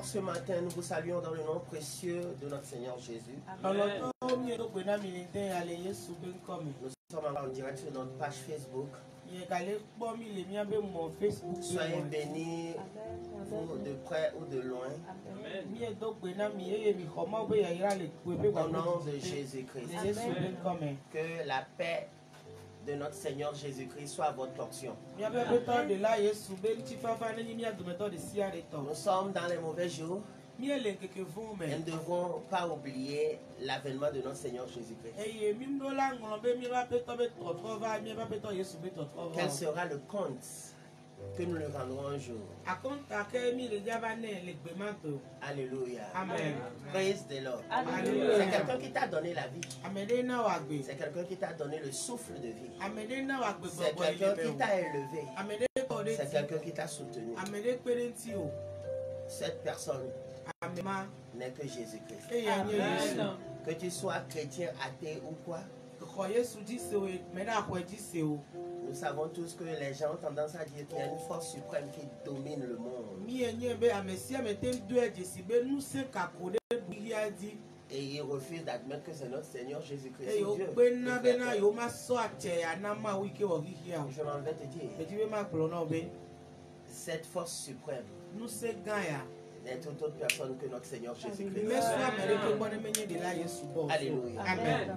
Ce matin, nous vous saluons dans le nom précieux de notre Seigneur Jésus. Nous sommes en direct sur notre page Facebook. Soyez bénis, vous de près ou de loin. Au nom de Jésus-Christ. Que la paix de notre Seigneur Jésus-Christ soit votre portion. Nous sommes dans les mauvais jours. Et nous ne devons pas oublier l'avènement de notre Seigneur Jésus-Christ. Quel sera le compte que nous le rendrons un jour? Alléluia. Amen. Praise the Lord. C'est quelqu'un qui t'a donné la vie. C'est quelqu'un qui t'a donné le souffle de vie. C'est quelqu'un qui t'a élevé. C'est quelqu'un qui t'a soutenu. Cette personne n'est que Jésus-Christ. Que tu sois chrétien, athée ou quoi, nous savons tous que les gens ont tendance à dire qu'il y a une force suprême qui domine le monde. Et ils refusent d'admettre que c'est notre Seigneur Jésus-Christ. Je m'en vais te dire, cette force suprême n'est toute autre personne que notre Seigneur Jésus-Christ. Alléluia. Amen.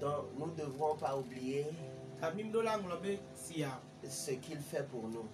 Donc nous ne devrons pas oublier ce qu'il fait pour nous.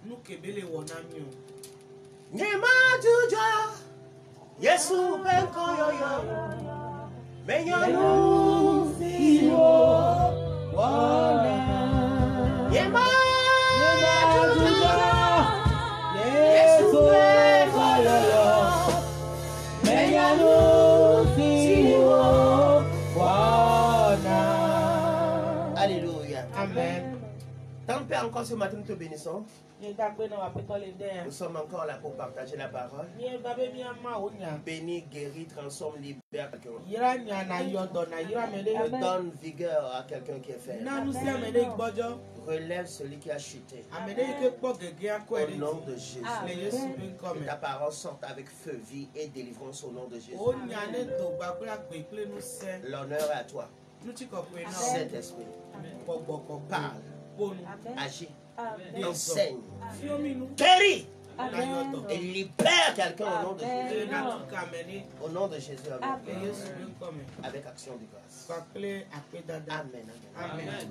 Alléluia. Amen. Tant Père, encore ce matin, nous te bénissons. Nous sommes encore là pour partager la parole. Bénis, guéris, transforme, libère quelqu'un. Donne vigueur à quelqu'un qui est faible. Relève celui qui a chuté. Au nom de Jésus. Que ta parole sorte avec feu, vie et délivrance au nom de Jésus. L'honneur est à toi. Saint-Esprit, parle, agis, enseigne, guéris et libère quelqu'un au nom de Jésus. Au nom de Jésus, amen. Avec action de grâce. Amen. Amen.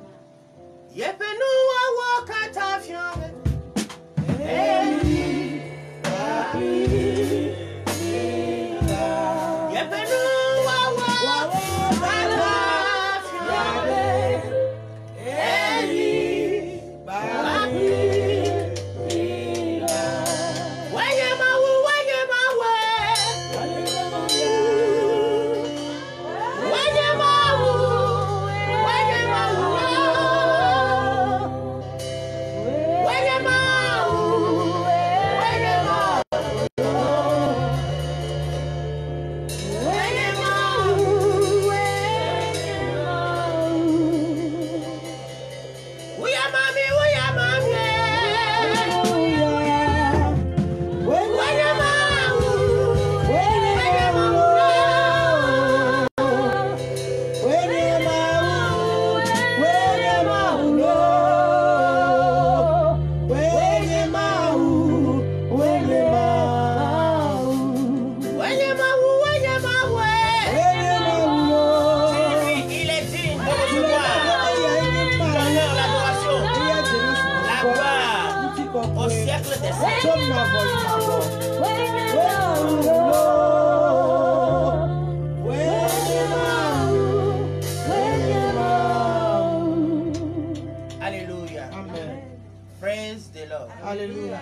Alléluia.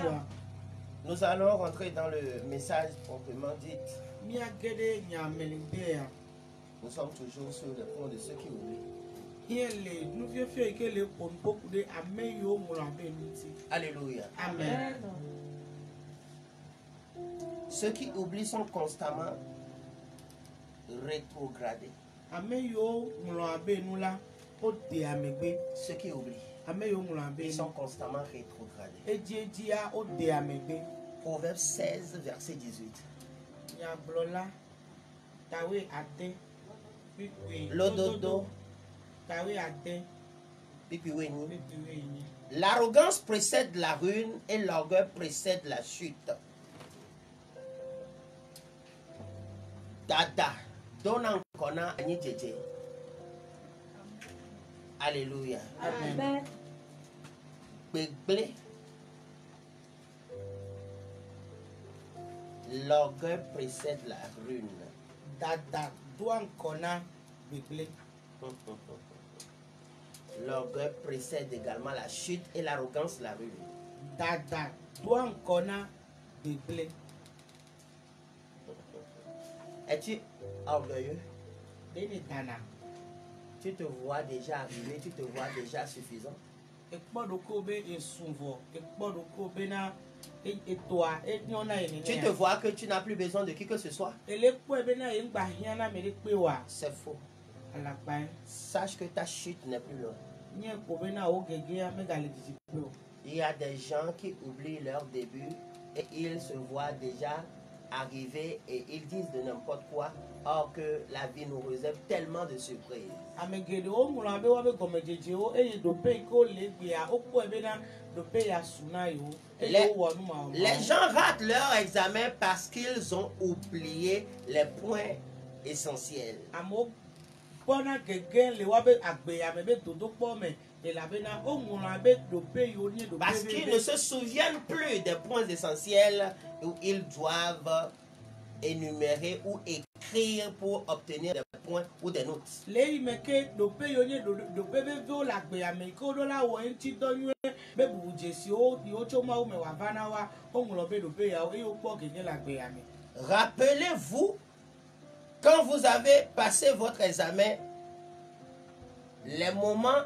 Nous allons rentrer dans le message proprement dit. Nous sommes toujours sur le point de ceux qui oublient. Alléluia. Amen. Ceux qui oublient sont constamment rétrogradés. Ceux qui oublient, ils sont constamment rétrogradés. Proverbe 16, verset 18. L'ododo. L'arrogance précède la ruine et l'orgueil précède la chute. Dada. Dona kona ani jeje. Alléluia. Amen. Béglé. L'orgueil précède la ruine. Dada. Doan kona béglé. L'orgueil précède également la chute et l'arrogance la ruine. Dada. Doan kona béglé. Es-tu orgueilleux? Tu te vois déjà arrivé, tu te vois déjà suffisant. Tu te vois que tu n'as plus besoin de qui que ce soit. C'est faux. Sache que ta chute n'est plus loin. Il y a des gens qui oublient leur début et ils se voient déjà arriver et ils disent de n'importe quoi, or que la vie nous réserve tellement de surprises. Les gens ratent leur examen parce qu'ils ont oublié les points essentiels. Parce qu'ils ne se souviennent plus des points essentiels où ils doivent énumérer ou écrire pour obtenir des points ou des notes. Rappelez-vous, quand vous avez passé votre examen, les moments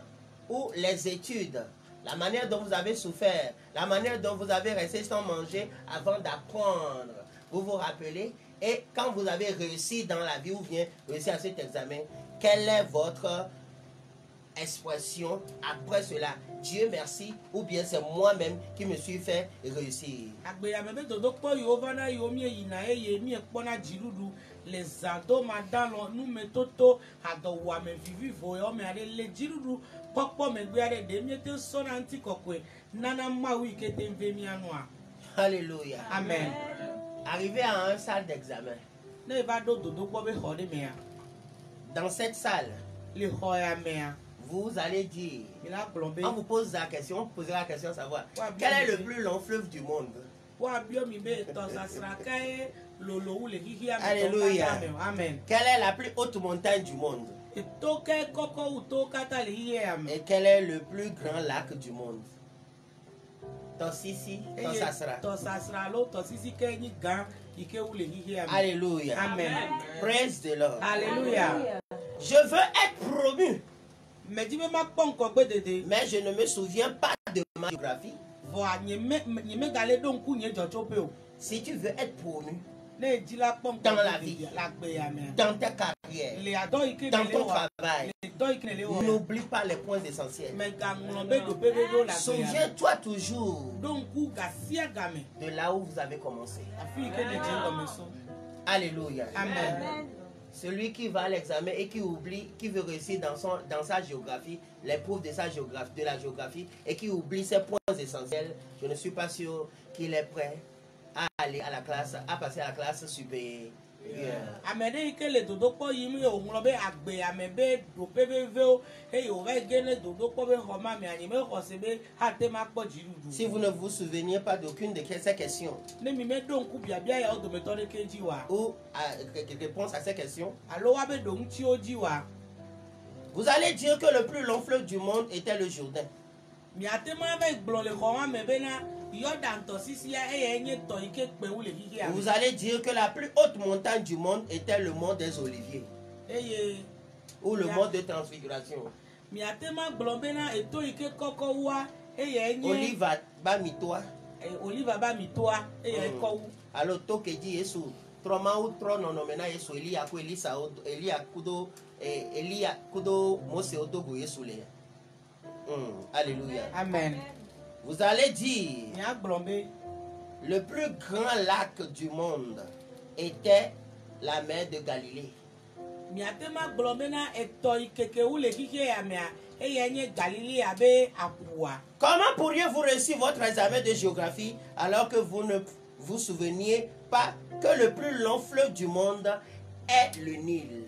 où les études, la manière dont vous avez souffert, la manière dont vous avez resté sans manger avant d'apprendre, vous vous rappelez? Et quand vous avez réussi dans la vie ou bien réussi à cet examen, quelle est votre expression après cela? Dieu merci, ou bien c'est moi-même qui me suis fait réussir. Les ados madalo nous metoto adowa me vivi voyo me ale le jirudu pokpo me gbe ale de miete sonanti kokwe nana mawi kete mvemi anwa. Alléluia. Amen. Arrivé à un salle d'examen. Dans cette salle, vous allez dire, on vous pose la question, vous posez la question savoir quel est le plus long fleuve du monde? Alléluia. Amen. Quelle est la plus haute montagne du monde? Et quel est le plus grand lac du monde? Tosisi, Tosasra. Alléluia. Amen. Praise the Lord. Alléluia. Je veux être promu. Mais je ne me souviens pas de ma géographie. Si tu veux être promu dans la vie, dans ta carrière, dans ton travail, n'oublie pas les points essentiels. Souviens-toi toujours de là où vous avez commencé. Alléluia. Amen. Celui qui va à l'examen et qui oublie, qui veut réussir dans sa géographie, l'épreuve de sa géographie, de la géographie, et qui oublie ses points essentiels, je ne suis pas sûr qu'il est prêt à aller à la classe, à passer à la classe supérieure. Si vous ne vous souvenez pas d'aucune de ces questions ou réponse à ces questions, vous allez dire que le plus long fleuve du monde était le Jourdain. Vous allez dire que la plus haute montagne du monde était le mont des Oliviers. Ou le mont de transfiguration. Oliva ba mitoa. Alors to que dit Yesu troma ou trono no mena Yesu Elia ko Elisa Elia kudo Mose odogo Yesu le. Alléluia. Amen. Vous allez dire le plus grand lac du monde était la mer de Galilée. Comment pourriez-vous réussir votre examen de géographie alors que vous ne vous souveniez pas que le plus long fleuve du monde est le Nil?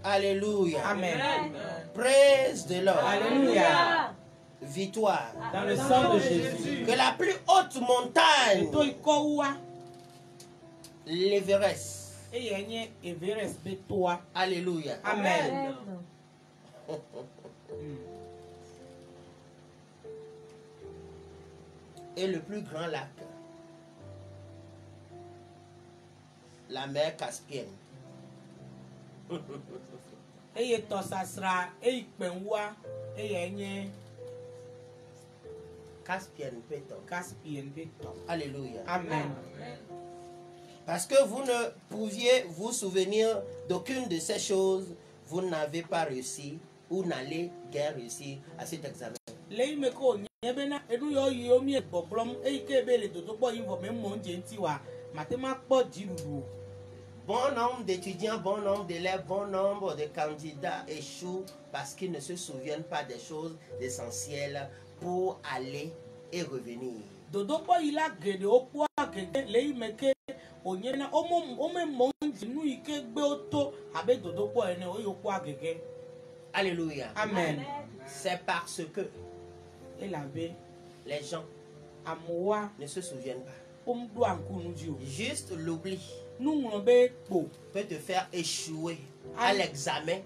Alléluia. Amen. Praise the Lord. Alléluia. Victoire. Dans le sang de Jésus. Que la plus haute montagne, l'Everest. Alléluia. Amen. Et le plus grand lac, la mer Caspienne. Caspienne Péton. Alléluia. Amen. Parce que vous ne pouviez vous souvenir d'aucune de ces choses, vous n'avez pas réussi ou n'allez guère réussir à cet examen. Bon nombre d'étudiants, bon nombre d'élèves, bon nombre de candidats échouent parce qu'ils ne se souviennent pas des choses essentielles pour aller et revenir. Alléluia. Amen. C'est parce que les gens ne se souviennent pas. Juste l'oubli peut te faire échouer à l'examen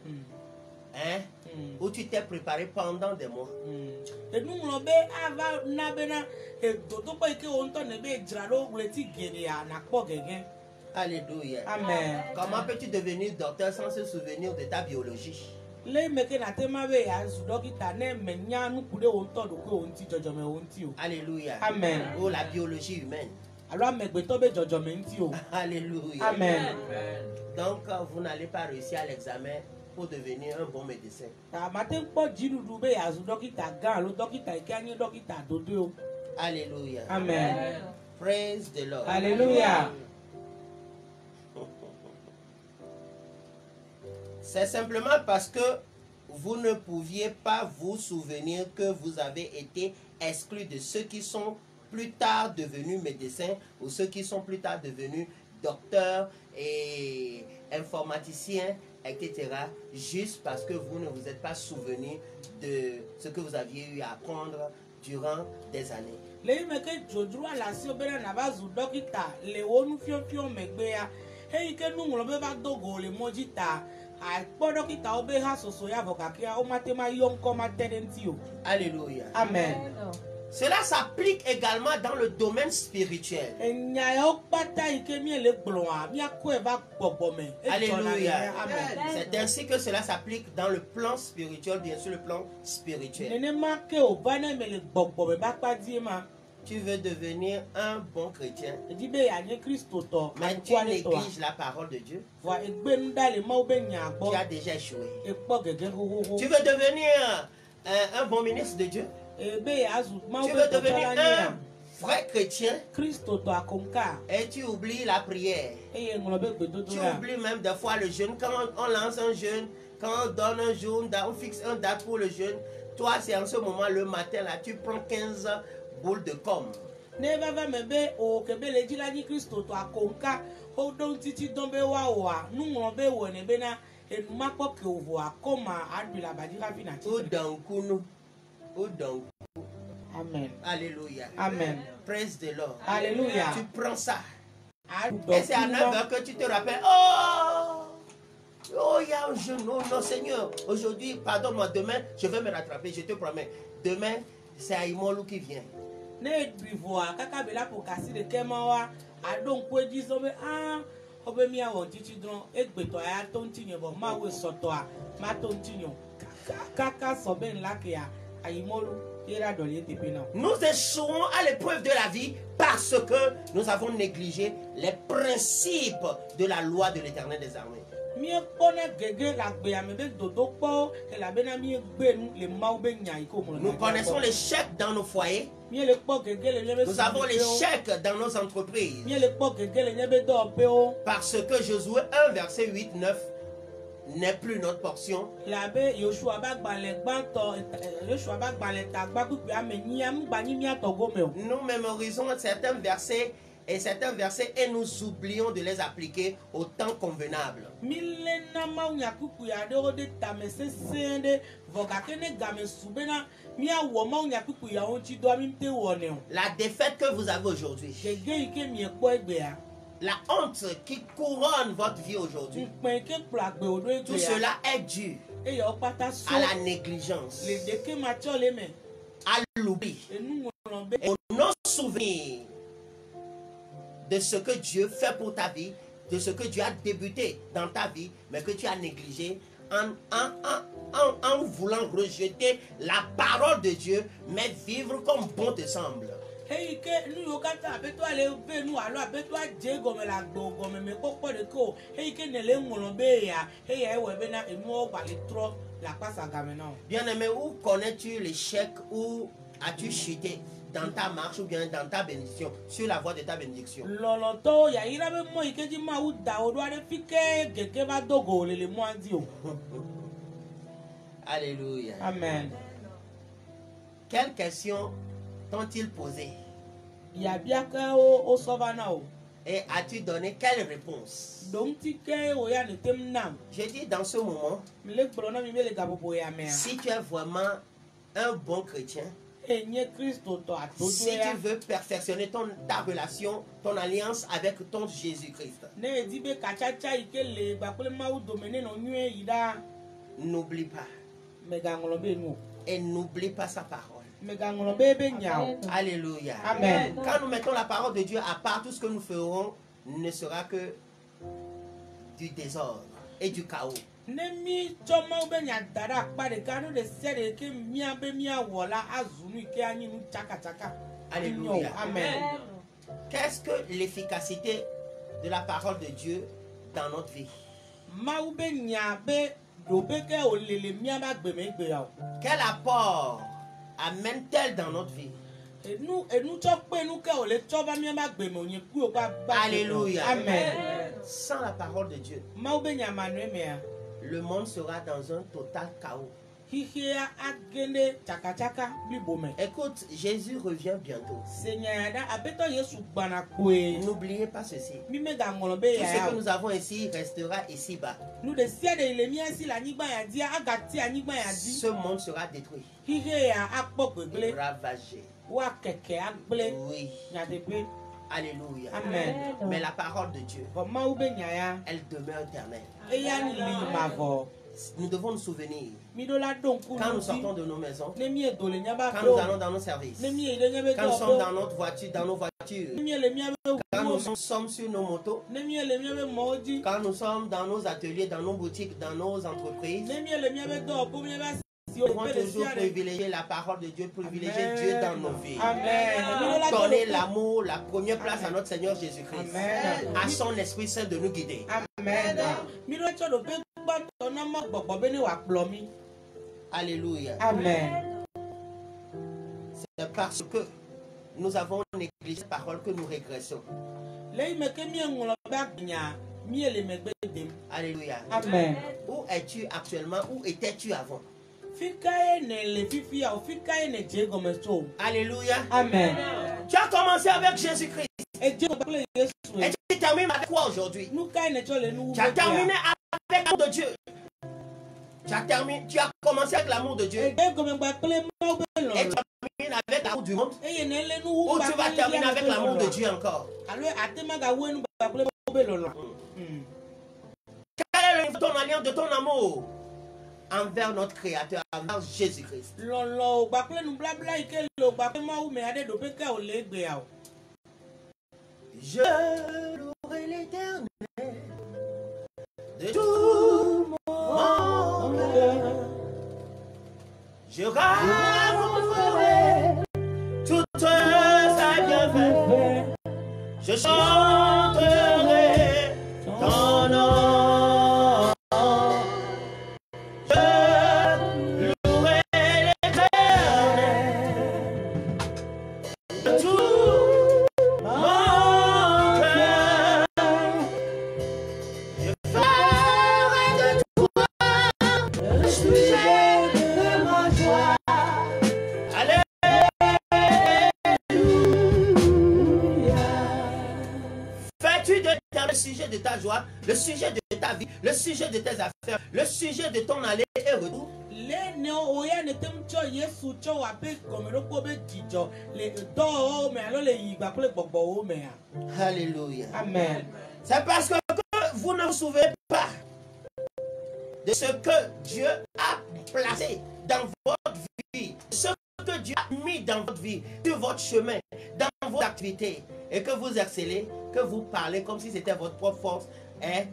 où tu t'es préparé pendant des mois. Alléluia. Amen. Comment peux-tu devenir docteur sans se souvenir de ta biologie? Alléluia. Amen. Ou la biologie humaine. Alléluia. Amen. Donc vous n'allez pas réussir à l'examen pour devenir un bon médecin. Alléluia. Amen. Praise the Lord. Alléluia. C'est simplement parce que vous ne pouviez pas vous souvenir que vous avez été exclu de ceux qui sont plus tard devenus médecins ou ceux qui sont plus tard devenus docteurs et informaticiens, etc. Juste parce que vous ne vous êtes pas souvenu de ce que vous aviez eu à apprendre durant des années. Alléluia. Amen. Cela s'applique également dans le domaine spirituel. Alléluia. Amen. C'est ainsi que cela s'applique dans le plan spirituel, bien sûr le plan spirituel. Tu veux devenir un bon chrétien, mais tu négliges la parole de Dieu. Tu as déjà échoué. Tu veux devenir un bon ministre de Dieu. Tu veux devenir un vrai chrétien et tu oublies la prière. Tu oublies même des fois le jeûne. Quand on lance un jeûne, quand on donne un jour, on fixe un date pour le jeûne. Toi, c'est en ce moment, le matin, là, tu prends 15 boules de com. Amen. Alléluia. Amen. Praise the Lord. Alléluia. Tu prends ça. Et c'est à 9h que tu te rappelles. Oh, il y a un jeune. Oh non, Seigneur. Aujourd'hui, pardonne-moi, demain, je vais me rattraper. Je te promets. Demain, c'est Aïmolou qui vient. Nous échouons à l'épreuve de la vie parce que nous avons négligé les principes de la loi de l'Éternel des armées. Nous connaissons l'échec dans nos foyers. Nous avons l'échec dans nos entreprises. Parce que Josué 1, verset 8-9 n'est plus notre portion. Nous mémorisons certains versets et nous oublions de les appliquer au temps convenable. La défaite que vous avez aujourd'hui, la honte qui couronne votre vie aujourd'hui, tout cela est dû à la négligence, à l'oubli, au non-souvenir de ce que Dieu fait pour ta vie, de ce que Dieu a débuté dans ta vie, mais que tu as négligé en voulant rejeter la parole de Dieu, mais vivre comme bon te semble. Bien-aimé, où connais-tu l'échec, où as-tu chuté dans ta marche ou bien dans ta bénédiction, sur la voie de ta bénédiction? Alléluia. Amen. Quelles questions t'ont-ils posées? Et as-tu donné quelle réponse? Je dis dans ce moment, si tu es vraiment un bon chrétien, si tu veux perfectionner ta relation, ton alliance avec ton Jésus-Christ, n'oublie pas. Et n'oublie pas sa parole. Alléluia. Amen. Quand nous mettons la parole de Dieu à part, tout ce que nous ferons ne sera que du désordre et du chaos. Alléluia. Amen. Qu'est-ce que l'efficacité de la parole de Dieu dans notre vie? Quel apport amène-t-elle dans notre vie? Alléluia. Amen. Sans la parole de Dieu, le monde sera dans un total chaos. Écoute, Jésus revient bientôt. N'oubliez pas ceci. Tout ce que nous avons ici restera ici-bas. Ce monde sera détruit et ravagé. Oui. Alléluia. Amen. Mais la parole de Dieu, elle demeure éternelle. Nous devons nous souvenir, quand nous sortons de nos maisons, quand nous allons dans nos services, quand nous sommes dans notre voiture, dans nos voitures, quand nous sommes sur nos motos, quand nous sommes dans nos ateliers, dans nos boutiques, dans nos entreprises, nous devons toujours privilégier la parole de Dieu, privilégier Dieu dans nos vies. Donner l'amour, la première place à notre Seigneur Jésus-Christ, à son Esprit Saint de nous guider. Amen. Alléluia. Amen. C'est parce que nous avons négligé la parole que nous régressons. Alléluia. Amen. Où es-tu actuellement? Où étais-tu avant? Alléluia. Amen. Tu as commencé avec Jésus-Christ. Et tu termines avec quoi aujourd'hui? Tu as terminé avec l'amour de Dieu. Tu as commencé avec l'amour de Dieu. Et tu as termines avec l'amour du monde ou tu vas terminer avec l'amour de Dieu encore? Quel est ton alliance de ton amour envers notre Créateur, envers Jésus-Christ? Je louerai l'Éternel de tout mon cœur. Je raconterai toute sa bienfaite. Je chanterai ton nom. Je louerai l'Éternel de tout mon cœur. Je ferai de toi le sujet de ma joie. Fais-tu de le sujet de ta joie, le sujet de ta vie, le sujet de tes affaires, le sujet de ton aller et retour? Alléluia. Amen. C'est parce que vous ne vous souvenez pas de ce que Dieu a placé dans votre vie, ce que Dieu a mis dans votre vie, sur votre chemin, dans vos activités, et que vous excellez, que vous parlez comme si c'était votre propre force, hein,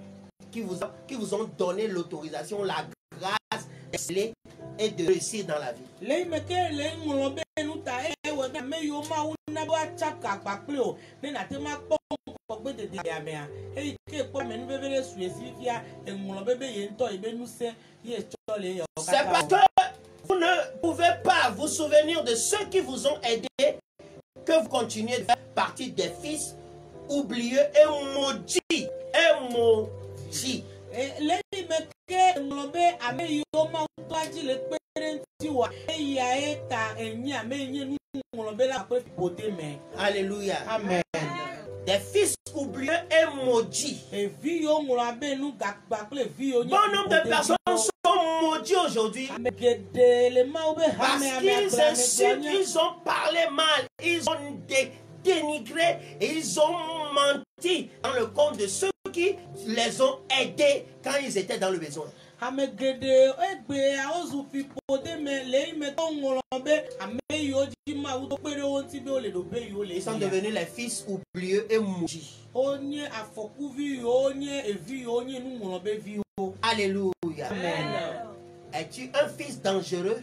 qui vous ont donné l'autorisation, la grâce d'exceller et de réussir dans la vie. C'est parce que vous ne pouvez pas vous souvenir de ceux qui vous ont aidé que vous continuez de faire partie des fils oublieux et maudits. Et maudits. Alléluia. Amen. Des fils oublieux et maudits. Bon nombre de personnes sont maudits aujourd'hui parce qu'ils insultent, ils ont parlé mal, ils ont dénigré et ils ont menti dans le compte de ceux qui les ont aidés quand ils étaient dans le besoin. Ils sont devenus les fils oublieux et maudits. Alléluia. Amen. Es-tu un fils dangereux?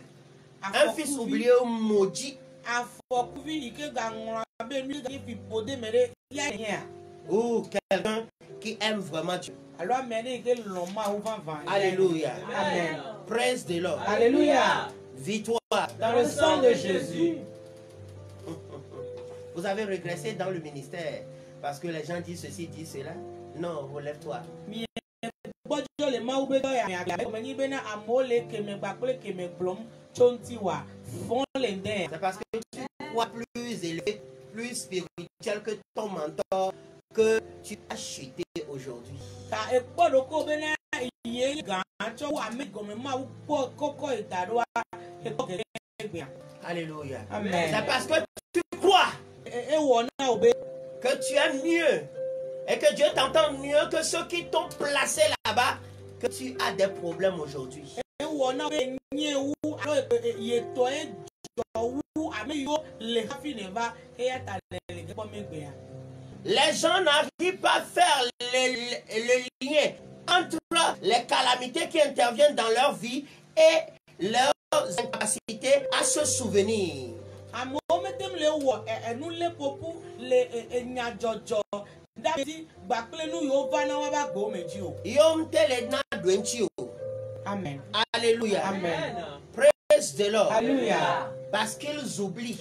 Un fils oublieux ou maudit? Ou quelqu'un qui aime vraiment Dieu? Alléluia. Amen. Praise the Lord. Alléluia. Victoire dans le sang de Jésus. Vous avez régressé dans le ministère parce que les gens disent ceci, disent cela. Non, relève-toi. C'est parce que tu crois plus élevé, plus spirituel que ton mentor que tu as chuté aujourd'hui. Alléluia. Amen. C'est parce que tu crois que tu es mieux et que Dieu t'entend mieux que ceux qui t'ont placé là-bas que tu as des problèmes aujourd'hui. Les gens n'arrivent pas à faire le lien entre les calamités qui interviennent dans leur vie et leurs incapacités à se souvenir. Amen. Alléluia. Amen. Praise the Lord. Alléluia. Parce qu'ils oublient.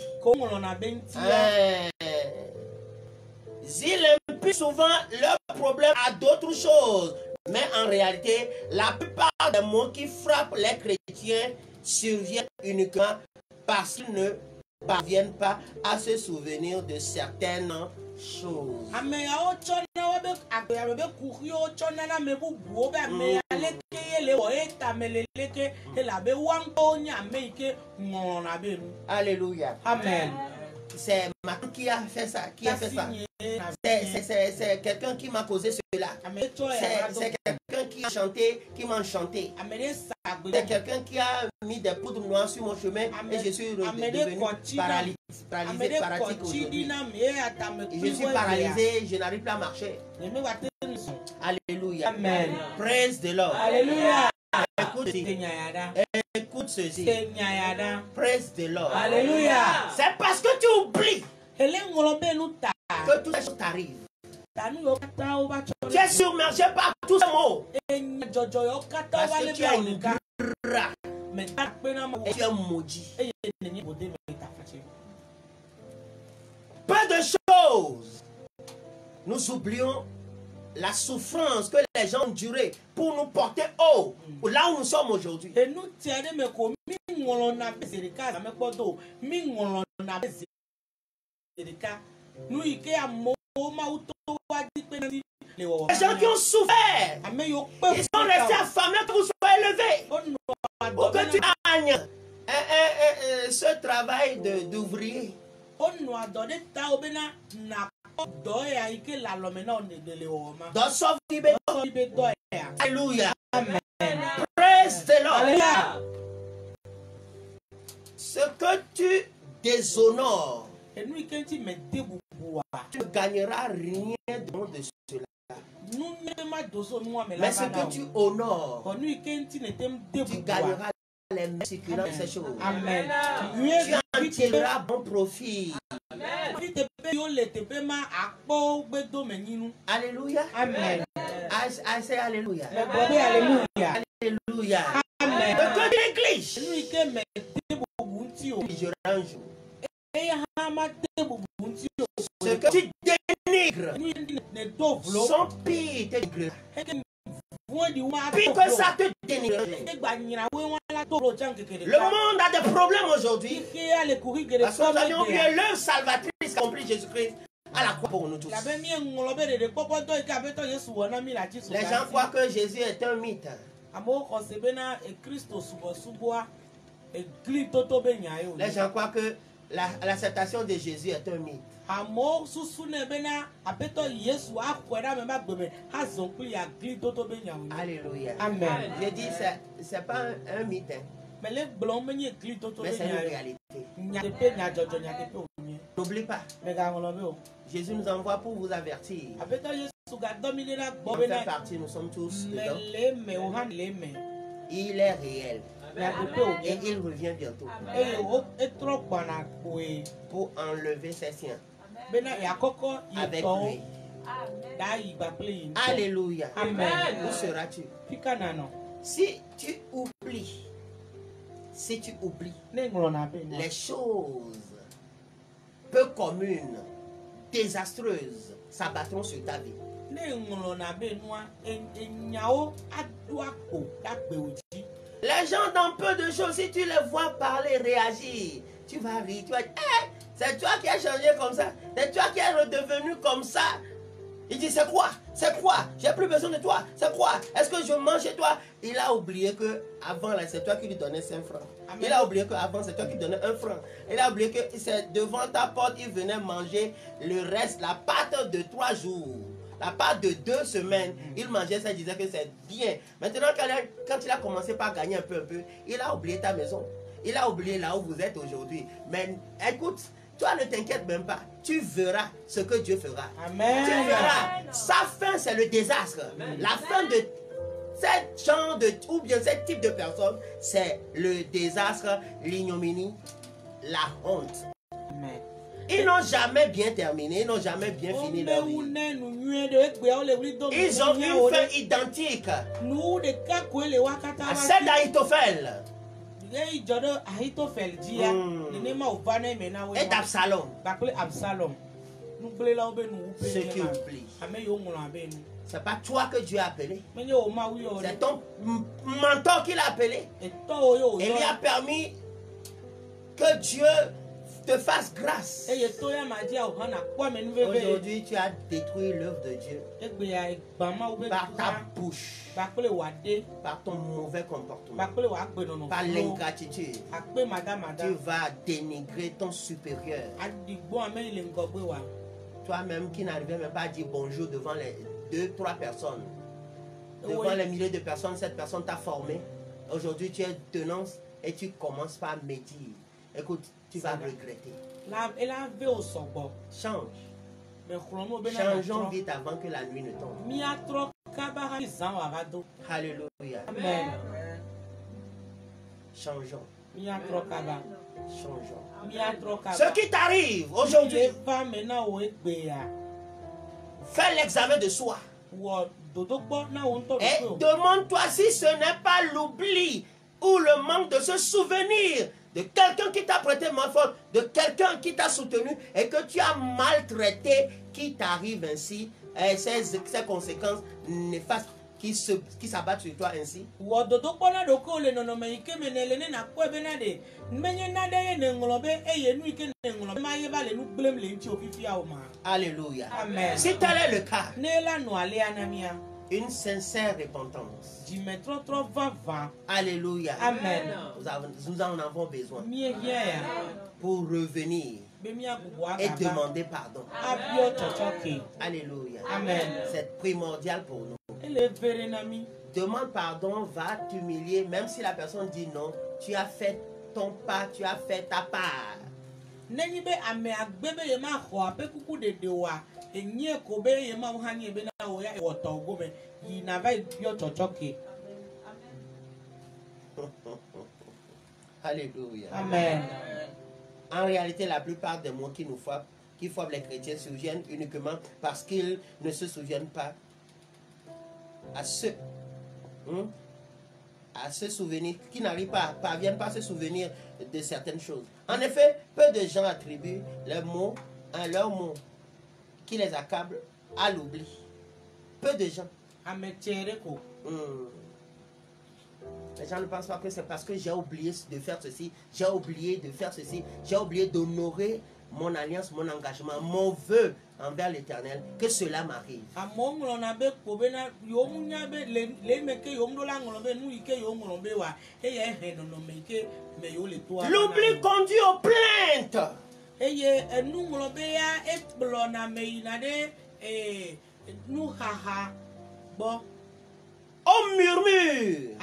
Ils imputent souvent leurs problèmes à d'autres choses. Mais en réalité, la plupart des maux qui frappent les chrétiens surviennent uniquement parce qu'ils ne parviennent pas à se souvenir de certaines choses. Alléluia. Amen. C'est Matou qui a fait ça. Qui a fait ça? C'est quelqu'un qui m'a causé cela. C'est quelqu'un qui a chanté, qui m'a chanté. C'est quelqu'un qui a mis des poudres noires sur mon chemin et je suis devenu paralytique aujourd'hui. Je suis paralysé, je n'arrive plus à marcher. Alléluia. Amen. Praise the Lord. Alléluia. Écoute ceci. Praise the Lord. Alléluia. C'est parce que tu oublies que tout ça t'arrive. Tu es submergé par tous ces mots. Parce que tu as une grâce. Et tu es maudit. Peu de choses. Nous oublions la souffrance que les gens ont endurée pour nous porter haut, là où nous sommes aujourd'hui. Les gens qui ont souffert, ils sont restés affamés que vous soyez élevés. Ou que tu gagnes ce travail d'ouvrier. Alléluia. Amen. Praise the Lord. Ce que tu déshonores, tu ne gagneras rien de cela. Mais ce que tu honores, tu gagneras les mercures de ces choses. Amen. Tu en tireras bon profit. Alléluia. Amen. I say alléluia. Alléluia. Alléluia. Amen. Le cœur de l'église. Je un jour. Ce que tu dénigres, son pire te dénigre. Puis que ça te dénigre. Le monde a des problèmes aujourd'hui. Parce que nous avions oublié l'œuvre salvatrice accomplie Jésus-Christ à la croix pour nous tous. Les gens croient que Jésus est un mythe. Les gens croient que l'acceptation de Jésus est un mythe. Alléluia. Amen. Je dis, c'est pas un mythe, mais c'est une réalité. N'oublie pas, Jésus nous envoie pour vous avertir. On fait partie, nous sommes tous dedans. Il est réel. Et il revient bientôt pour enlever ses siens avec lui. Alléluia. Amen. Où seras-tu? Si tu oublies les choses peu communes, désastreuses, s'abattront sur ta vie. Les gens dans peu de choses, si tu les vois parler, réagir, tu vas rire, tu vas dire, hey, c'est toi qui as changé comme ça, c'est toi qui es redevenu comme ça. Il dit, c'est quoi? C'est quoi? J'ai plus besoin de toi. C'est quoi? Est-ce que je mange chez toi? Il a oublié que avant c'est toi qui lui donnais 5 francs. Amen. Il a oublié qu'avant, c'est toi qui lui donnais 1 franc. Il a oublié que c'est devant ta porte, il venait manger le reste, la pâte de 3 jours. La pâte de 2 semaines, il mangeait ça, il disait que c'est bien. Maintenant, quand il a commencé par gagner un peu, il a oublié ta maison. Il a oublié là où vous êtes aujourd'hui. Mais écoute, toi ne t'inquiète même pas. Tu verras ce que Dieu fera. Amen. Tu verras. Sa fin, c'est le désastre. Amen. La fin de ce genre de, ou bien ce type de personne, c'est le désastre, l'ignominie, la honte. Amen. Ils n'ont jamais bien terminé, ils n'ont jamais bien fini leur vie. Ils ont une fin identique à celle d'Ahitophel. Et d'Absalom. Ce qui oublie. C'est pas toi que Dieu a appelé. C'est ton mentor qui l'a appelé. Et lui a permis que Dieu te fasse grâce. Aujourd'hui, tu as détruit l'œuvre de Dieu par ta bouche, par ton mauvais comportement, par l'ingratitude. Tu vas dénigrer ton supérieur. Toi-même qui n'arrivais même pas à dire bonjour devant les 2-3 personnes, devant les milliers de personnes, cette personne t'a formé. Aujourd'hui, tu es tenant et tu commences par médire. Écoute, tu vas regretter. Change. Changeons vite avant que la nuit ne tombe. Alléluia. Amen. Changeons. Changeons. Ce Ce qui t'arrive aujourd'hui, fais l'examen de soi. Et demande-toi si ce n'est pas l'oubli ou le manque de se souvenir de quelqu'un qui t'a prêté main forte, de quelqu'un qui t'a soutenu et que tu as maltraité, qui t'arrive ainsi, et ces conséquences néfastes qui s'abattent sur toi ainsi. Alléluia. Amen. Si tel est le cas, une sincère repentance. Alléluia. Amen. Nous en avons besoin pour revenir et demander pardon. Alléluia. Amen. C'est primordial pour nous. Demande pardon, va t'humilier, même si la personne dit non, tu as fait ton pas, tu as fait ta part. Alléluia. Amen. En réalité, la plupart des mots qui frappent les chrétiens surviennent uniquement parce qu'ils ne se souviennent pas à se souvenir, qui parviennent pas à se souvenir de certaines choses. En effet, peu de gens attribuent leurs mots qui les accablent à l'oubli. Peu de gens. Les gens ne pensent pas que c'est parce que j'ai oublié de faire ceci, j'ai oublié de faire ceci, j'ai oublié d'honorer mon alliance, mon engagement, mon vœu envers l'Éternel, que cela m'arrive. L'oubli conduit aux plaintes. Au murmure,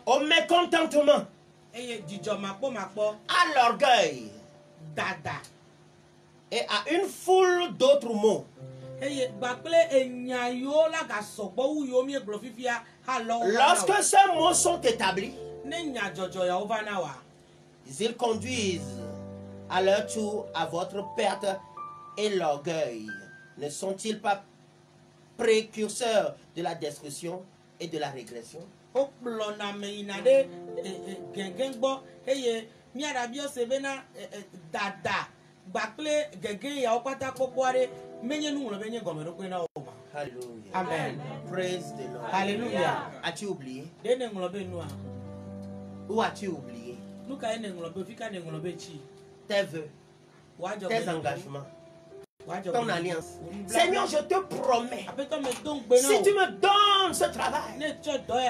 au mécontentement, à l'orgueil et à une foule d'autres mots. Lorsque ces mots sont établis, ils conduisent à leur tour à votre perte et l'orgueil. Ne sont-ils pas précurseurs de la destruction et de la régression? Alléluia. Amen. Praise the Lord. Alléluia. As-tu oublié? Où as-tu oublié? Tes vœux, tes engagements, ton alliance. Seigneur, je te promets, si tu me donnes ce travail,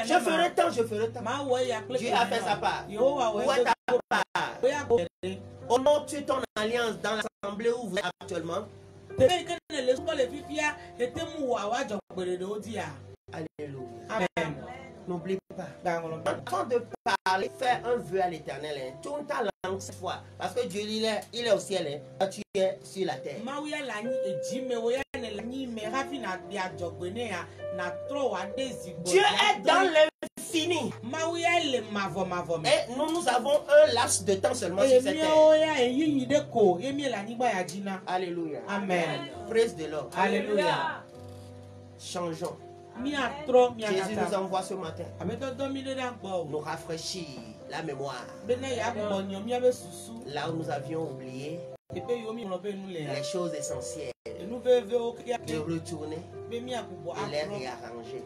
je ferai tant, je ferai tant. Dieu a fait sa part. Où est ta part? Honores-tu ton alliance dans l'assemblée où vous êtes actuellement? Alléluia. Amen. N'oublie pas. Avant de parler, fais un vœu à l'Éternel. Tourne ta langue cette fois. Parce que Dieu, il est au ciel. Toi, tu es sur la terre. Dieu est dans l'infini. Et nous avons un laps de temps seulement sur cette terre. Alléluia. Amen. Praise the Lord. Alléluia. Changeons. Jésus nous envoie ce matin nous rafraîchir la mémoire. Là où nous avions oublié les choses essentielles, de retourner les réarranger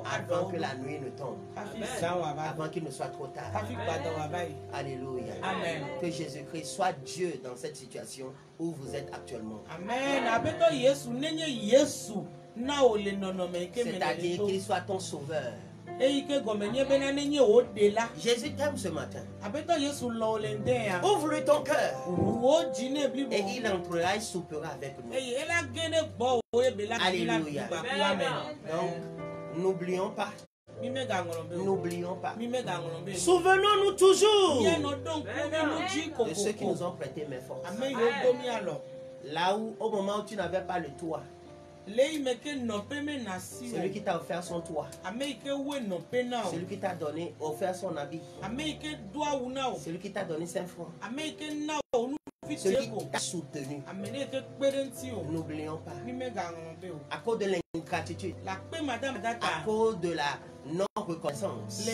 avant que la nuit ne tombe, avant qu'il ne soit trop tard. Alléluia. Amen. Que Jésus-Christ soit Dieu dans cette situation où vous êtes actuellement. Amen. C'est-à-dire qu'il soit ton sauveur. Jésus t'aime ce matin. Ouvre-lui ton cœur. Et il entrera et soupera avec nous. Alléluia. Donc, n'oublions pas. N'oublions pas. Souvenons-nous toujours de ceux qui nous ont prêté mes forces. Là où, au moment où tu n'avais pas le toit, celui qui t'a offert son toit, celui qui t'a donné, offert son habit, celui qui t'a donné 5 francs, celui qui t'a soutenu. N'oublions pas. À cause de l'ingratitude, à cause de la non-reconnaissance,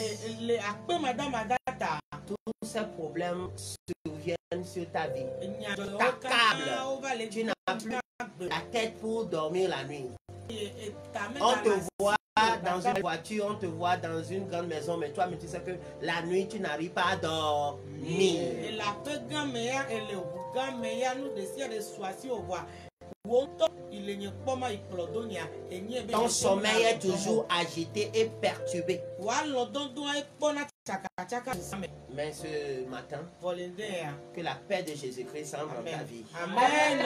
tous ces problèmes surviennent sur ta vie. T'accablent. Tu n'as plus la tête pour dormir la nuit. On te voit dans une voiture, on te voit dans une grande maison, mais toi, tu sais que la nuit, tu n'arrives pas à dormir. Ton sommeil est toujours agité et perturbé. Mais ce matin, que la paix de Jésus-Christ entre dans ta vie. Amen.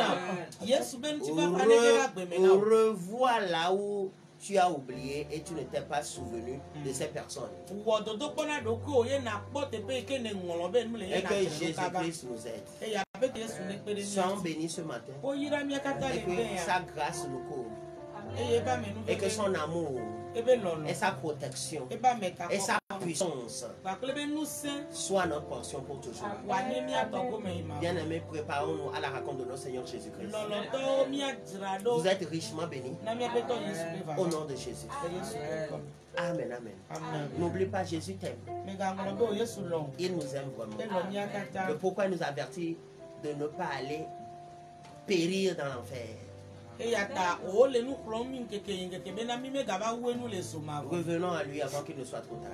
Revois là où tu as oublié et tu ne t'es pas souvenu de ces personnes. Et que Jésus-Christ nous aide. Sois béni ce matin. Et que sa grâce nous couvre. Et que son amour et sa protection et sa puissance soit notre portion pour toujours. Bien-aimés, préparons-nous à la rencontre de notre Seigneur Jésus-Christ. Vous êtes richement bénis au nom de Jésus. Amen, amen. N'oublie pas, Jésus t'aime. Il nous aime vraiment. Le pourquoi il nous avertit de ne pas aller périr dans l'enfer. Revenons à lui avant qu'il ne soit trop tard.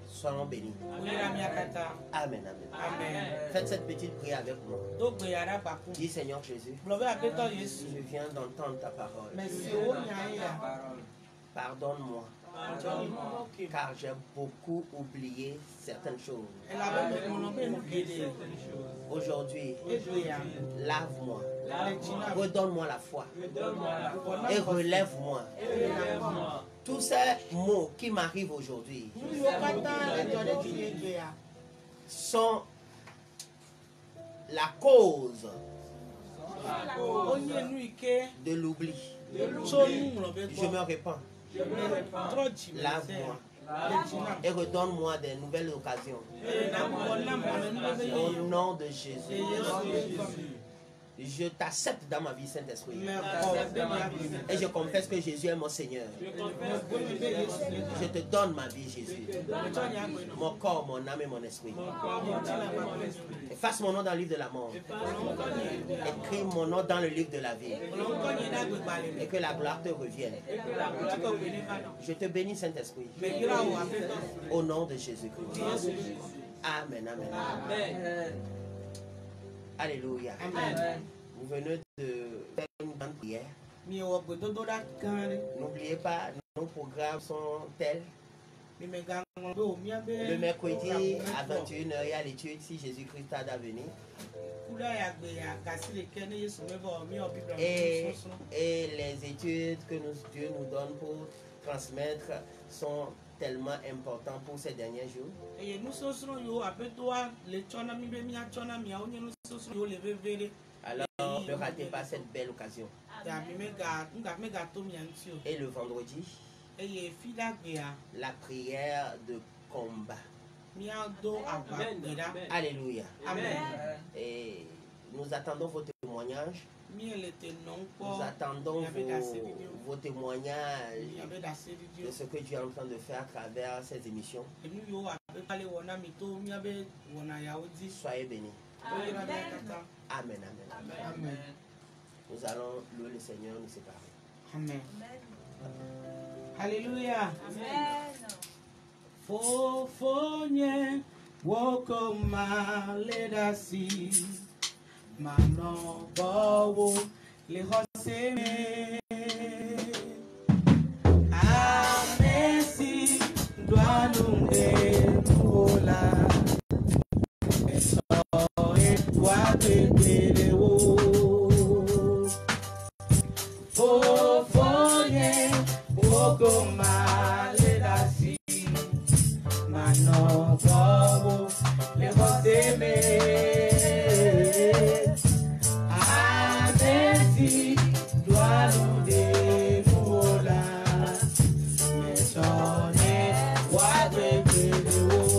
Soyons bénis. Amen, amen. Faites cette petite prière avec moi. Dis Seigneur Jésus, je viens d'entendre ta parole. Pardonne-moi. Car j'ai beaucoup oublié certaines choses. Aujourd'hui, lave-moi, redonne-moi la foi et relève-moi. Tous ces mots qui m'arrivent aujourd'hui sont la cause de l'oubli. Je me répands. Lave-moi et redonne-moi des nouvelles occasions. Au nom de Jésus. Je t'accepte dans ma vie, Saint-Esprit. Et je confesse que Jésus est mon Seigneur. Je te donne ma vie, Jésus. Mon corps, mon âme et mon esprit. Efface mon nom dans le livre de la mort. Écris mon nom dans le livre de la vie. Et que la gloire te revienne. Je te bénis, Saint-Esprit. Au nom de Jésus-Christ. Amen, amen. Amen. Alléluia. Amen. Vous venez de faire une grande prière. N'oubliez pas, nos programmes sont tels. Le mercredi à 21h, il y a l'étude si Jésus-Christ tarde à venir. Et les études que Dieu nous donne pour transmettre sont tellement importants pour ces derniers jours. Alors, ne ratez pas cette belle occasion. Et le vendredi, la prière de combat. Alléluia. Amen. Et nous attendons vos témoignages. Nous attendons vos témoignages de ce que Dieu est en train de faire à travers ces émissions. Soyez bénis. Amen, amen, amen. Nous allons louer le Seigneur, nous séparer. Amen. Alléluia. Amen. Fofonye woko maledasi mano bawo le hoseme amesi dwanunge nuola eso wakwekele wo fofonye woko maledasi mano bawo le hoseme amesi dwanunge nuola mesone wakwekele wo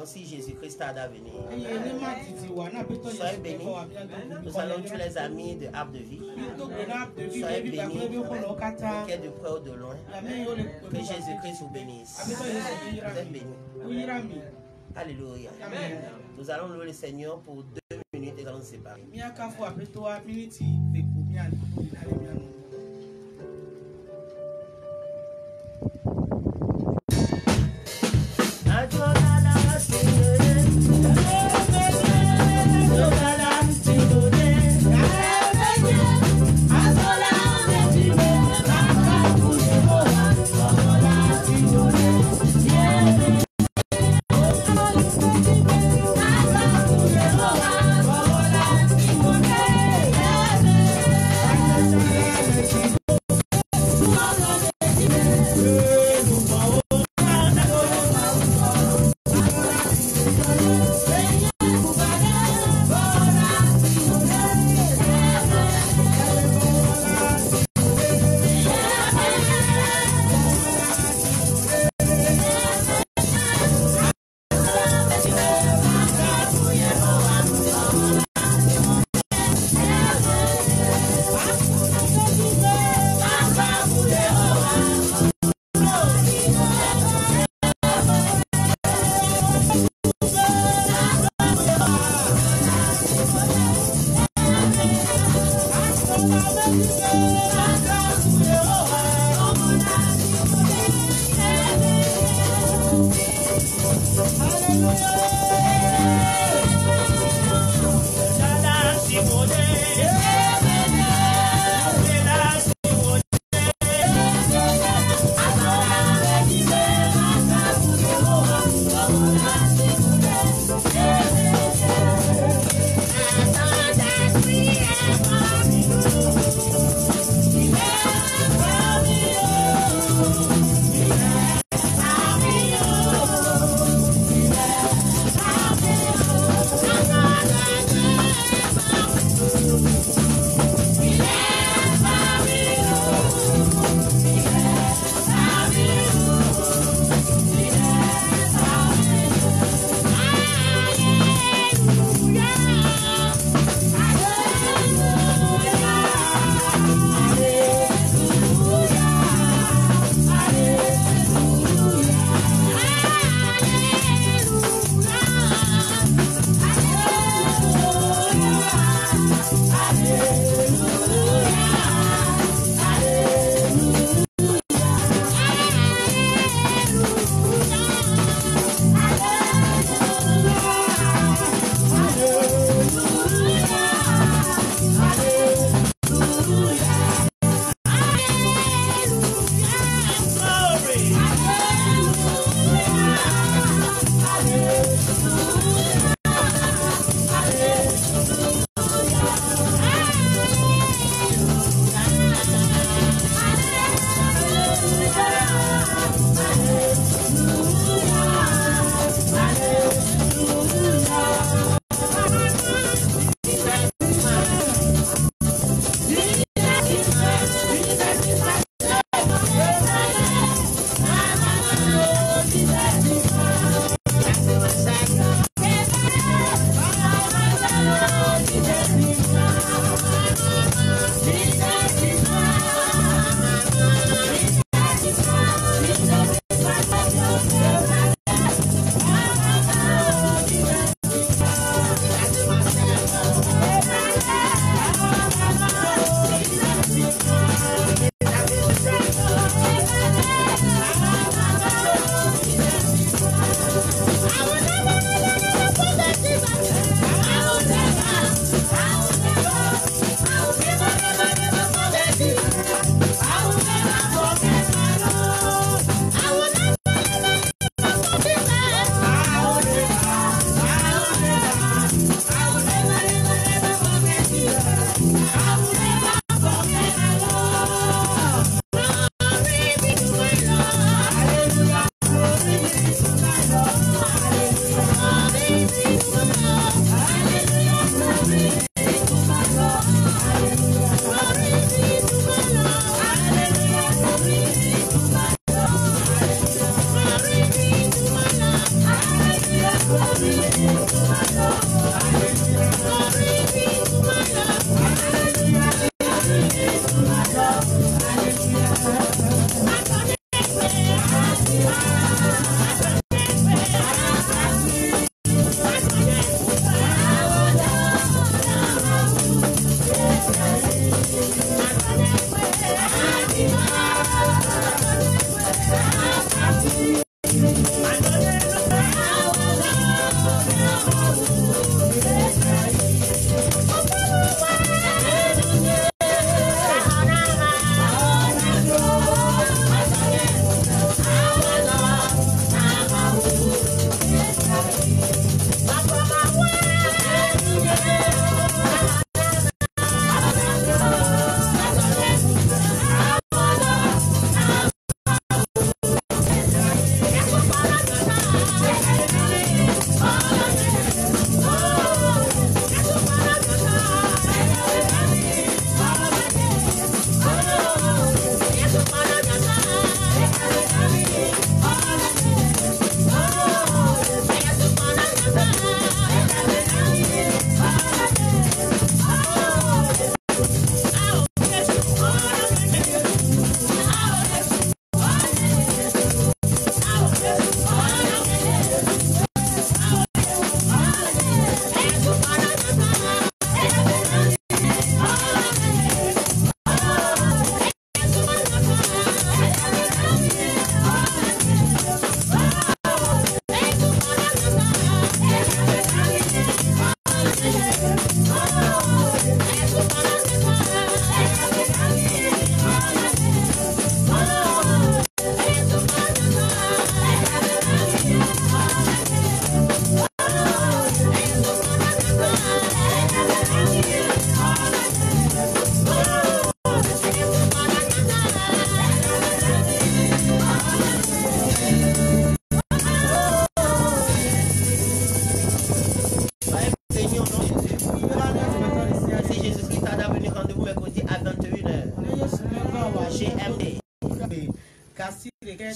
Si Jésus-Christ tarde à venir. Soyez bénis. Nous allons tous les amis de Arbre de Vie. Soyez bénis. Qu'il y ait de près ou de loin. Que Jésus-Christ vous bénisse. Vous êtes bénis. Alléluia. Nous allons louer le Seigneur pour 2 minutes et allons nous séparer.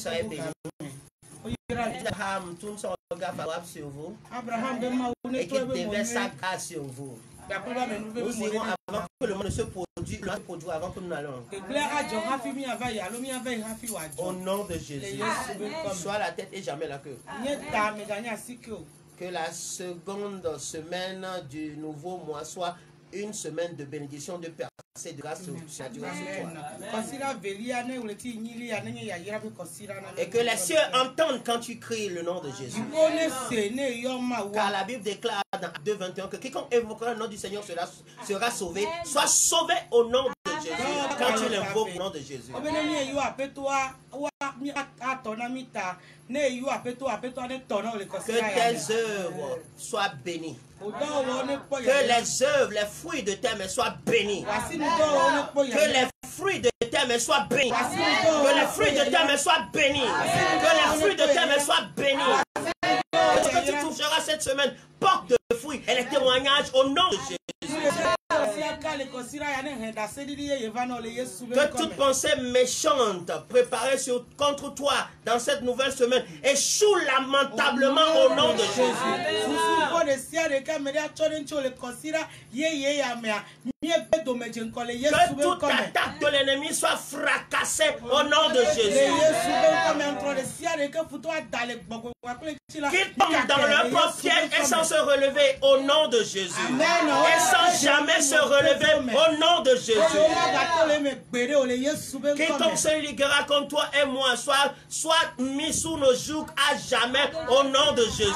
soyez bénis. Abraham tourne son regard favorable sur vous et qu'il déverse sa grâce sur vous. Nous irons avant que le monde ne se produise, avant que nous n'allons. Au nom de Jésus, sois la tête et jamais la queue. Que la seconde semaine du nouveau mois soit une semaine de bénédiction, de percée, de grâce sur toi. Et que les cieux entendent quand tu cries le nom de Jésus. Car la Bible déclare dans 2:21 que quiconque évoquera le nom du Seigneur sera sauvé. Sois sauvé au nom de Jésus. Quand tu l'invoques au nom de Jésus. Que tes œuvres soient bénies. Que les œuvres, les fruits de tes mains soient bénis. Que les fruits de tes mains soient bénis. Que les fruits de tes mains soient bénis. Que les fruits de tes mains soient bénis. Ce que tu toucheras cette semaine porte de fruits et les témoignages au nom de Jésus. Que toute pensée méchante préparée contre toi dans cette nouvelle semaine échoue lamentablement au nom de Jésus. Que toute attaque de l'ennemi soit fracassée au nom de Jésus. Qu'ils tombent dans leur propre piège et sans se relever au nom de Jésus. Et sans jamais se relever au nom de Jésus. Quiconque se liguera contre toi et moi soit mis sous nos jougs à jamais au nom de Jésus.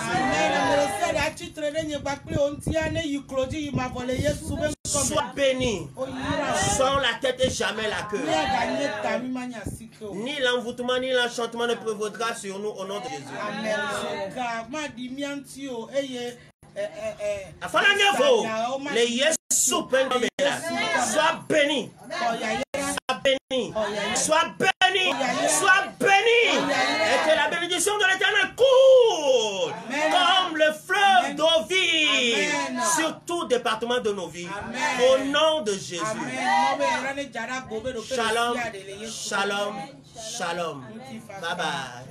Sois béni, sans la tête et jamais la queue. Ni l'envoûtement ni l'enchantement ne prévaudra sur nous au nom de Jésus. Sois béni. Sois béni. Sois béni. Sois béni. Et que la bénédiction de l'Éternel coule comme le fleuve d'eau vive sur tout département de nos vies. Au nom de Jésus. Shalom. Shalom. Shalom. Bye bye.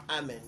Amen.